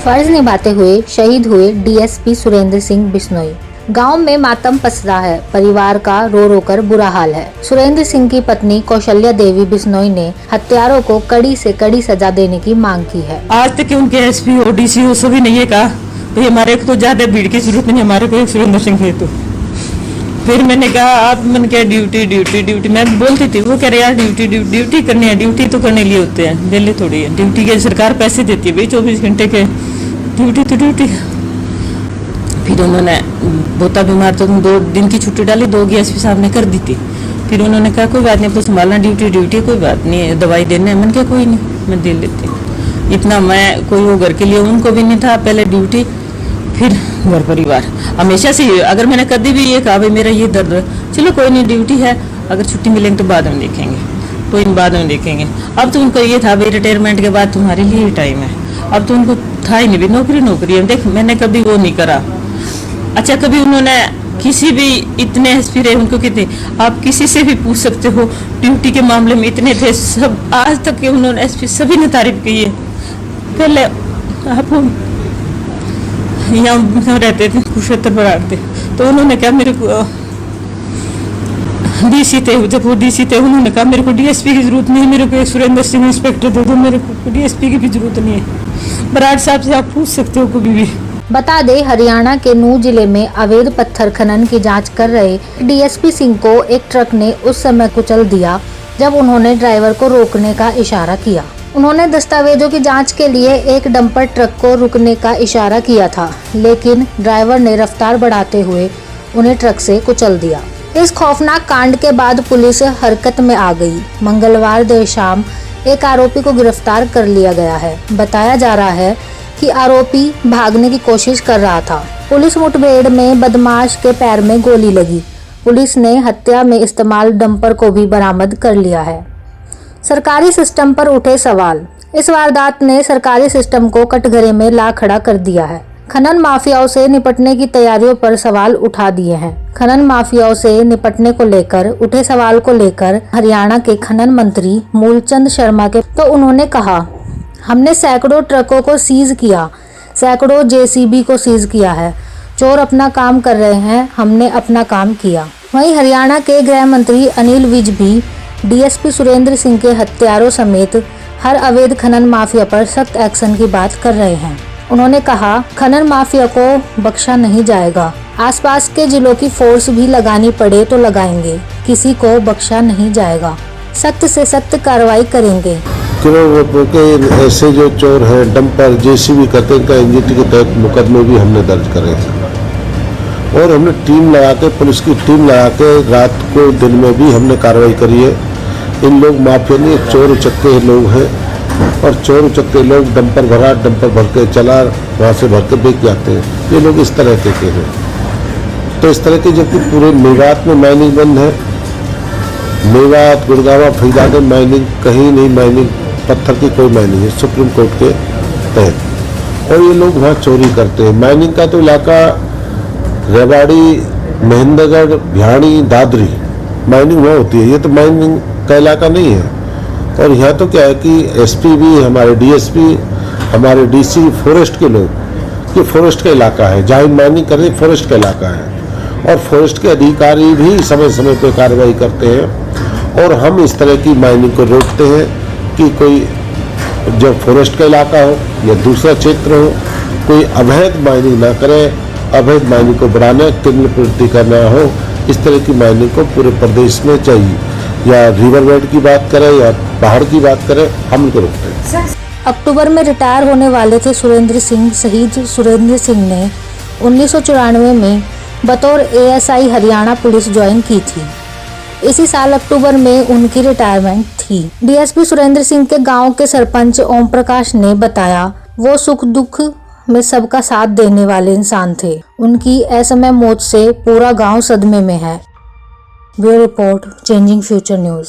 फर्ज निभाते हुए शहीद हुए डीएसपी सुरेंद्र सिंह बिश्नोई। गांव में मातम पसरा है, परिवार का रो रो कर बुरा हाल है। सुरेंद्र सिंह की पत्नी कौशल्या देवी बिश्नोई ने हत्यारों को कड़ी से कड़ी सजा देने की मांग की है। आज तक उनके एसपी और डीसी सभी ने ये कहा भाई हमारे को तो ज्यादा भीड़ की जरूरत नहीं, हमारे को सुरेंद्र सिंह है। तो फिर मैंने कहा आप मैंने क्या ड्यूटी मैं बोलती थी, वो कह रहे यार ड्यूटी करनी है, ड्यूटी तो करने लिए होते हैं, दिल्ली थोड़ी है ड्यूटी के, सरकार पैसे देती है भाई 24 घंटे के, ड्यूटी तो ड्यूटी। फिर उन्होंने बोता बीमार तो 2 दिन की छुट्टी डाली, 2 की एसपी साहब ने कर दी थी। फिर उन्होंने कहा कोई बात नहीं, अब तो संभालना ड्यूटी कोई बात नहीं, दवाई देने मैंने कहा कोई नहीं मैं दे लेती हूँ। इतना मैं कोई वो घर के लिए उनको भी नहीं था, पहले ड्यूटी फिर घर परिवार। हमेशा से अगर मैंने कभी भी ये कहा भाई मेरा ये दर्द है, चलो कोई नहीं ड्यूटी है, अगर छुट्टी मिलेंगे तो बाद में देखेंगे, कोई बाद में देखेंगे। अब तो उनको ये था भाई रिटायरमेंट के बाद तुम्हारे लिए टाइम है, अब तो उनको था ही नहीं भाई नौकरी है। देख मैंने कभी वो नहीं करा। अच्छा कभी उन्होंने किसी भी इतने एसपी रहे उनको कितने, आप किसी से भी पूछ सकते हो ड्यूटी के मामले में इतने थे सब, आज तक के उन्होंने एसपी सभी ने तारीफ की है। पहले आप यहाँ रहते थे कुरुक्षेत्र बराड़ थे, तो उन्होंने कहा मेरे को डीसी थे, जब वो डीसी थे उन्होंने कहा मेरे को डीएसपी की जरूरत नहीं है, मेरे को एक सुरेंद्र सिंह इंस्पेक्टर दे दो, मेरे को डीएसपी की भी जरूरत नहीं है। बराड़ साहब से आप पूछ सकते हो कभी भी। बता दे हरियाणा के नूंह जिले में अवैध पत्थर खनन की जांच कर रहे डीएसपी सिंह को एक ट्रक ने उस समय कुचल दिया जब उन्होंने ड्राइवर को रोकने का इशारा किया। उन्होंने दस्तावेजों की जांच के लिए एक डंपर ट्रक को रुकने का इशारा किया था, लेकिन ड्राइवर ने रफ्तार बढ़ाते हुए उन्हें ट्रक से कुचल दिया। इस खौफनाक कांड के बाद पुलिस हरकत में आ गई। मंगलवार देर शाम एक आरोपी को गिरफ्तार कर लिया गया है। बताया जा रहा है कि आरोपी भागने की कोशिश कर रहा था। पुलिस मुठभेड़ में बदमाश के पैर में गोली लगी। पुलिस ने हत्या में इस्तेमाल डंपर को भी बरामद कर लिया है। सरकारी सिस्टम पर उठे सवाल। इस वारदात ने सरकारी सिस्टम को कटघरे में ला खड़ा कर दिया है। खनन माफियाओं से निपटने की तैयारियों पर सवाल उठा दिए हैं। खनन माफियाओं से निपटने को लेकर उठे सवाल को लेकर हरियाणा के खनन मंत्री मूलचंद शर्मा के तो उन्होंने कहा, हमने सैकड़ों ट्रकों को सीज किया, सैकड़ों जेसीबी को सीज किया है। चोर अपना काम कर रहे हैं, हमने अपना काम किया। वहीं हरियाणा के गृह मंत्री अनिल विज भी डीएसपी सुरेंद्र सिंह के हत्यारों समेत हर अवैध खनन माफिया पर सख्त एक्शन की बात कर रहे हैं। उन्होंने कहा, खनन माफिया को बख्शा नहीं जाएगा। आसपास के जिलों की फोर्स भी लगानी पड़े तो लगाएंगे, किसी को बख्शा नहीं जाएगा। सख्त से सख्त कार्रवाई करेंगे। के ऐसे जो चोर हैं डंपर जेसीबी करते हैं, एनजीटी के तहत मुकदमे भी हमने दर्ज करे हैं और हमने टीम लगा के, पुलिस की टीम लगा के रात को दिन में भी हमने कार्रवाई करी है। इन लोग माफिया नहीं, चोर उचक्के लोग हैं और चोर उचक्के लोग डंपर भर के चला वहाँ से भर के बेच जाते हैं। ये लोग इस तरह के हैं। तो इस तरह के जबकि पूरे मेवात में माइनिंग बंद है, मेवात गुड़गावा फरीदाबाद में माइनिंग कहीं नहीं, माइनिंग पत्थर की कोई माइनिंग है सुप्रीम कोर्ट के तहत, और ये लोग वहाँ चोरी करते हैं। माइनिंग का तो इलाका रेवाड़ी, महेंद्रगढ़, भिवानी, दादरी माइनिंग वहाँ होती है। ये तो माइनिंग का इलाका नहीं है। और यहाँ तो क्या है कि एसपी भी, हमारे डीएसपी, हमारे डीसी फॉरेस्ट के लोग, ये फॉरेस्ट का इलाका है, जहाँ माइनिंग कर रहे फॉरेस्ट का इलाका है और फॉरेस्ट के अधिकारी भी समय समय पर कार्रवाई करते हैं और हम इस तरह की माइनिंग को रोकते हैं कि कोई जो फॉरेस्ट का इलाका हो या दूसरा क्षेत्र हो, कोई अवैध माइनिंग ना करे, अवैध माइनिंग को बढ़ाना, क्रिमिनल प्रवृत्ति करना हो, इस तरह की माइनिंग को पूरे प्रदेश में चाहिए। या रिवर बेड की बात करें या पहाड़ की बात करें, हम इनको रोकते हैं। अक्टूबर में रिटायर होने वाले थे सुरेंद्र सिंह। शहीद सुरेंद्र सिंह ने 1994 में बतौर एएसआई हरियाणा पुलिस ज्वाइन की थी। इसी साल अक्टूबर में उनकी रिटायरमेंट थी। डीएसपी सुरेंद्र सिंह के गांव के सरपंच ओम प्रकाश ने बताया, वो सुख दुख में सबका साथ देने वाले इंसान थे। उनकी असमय मौत से पूरा गांव सदमे में है। Bureau report, changing future news.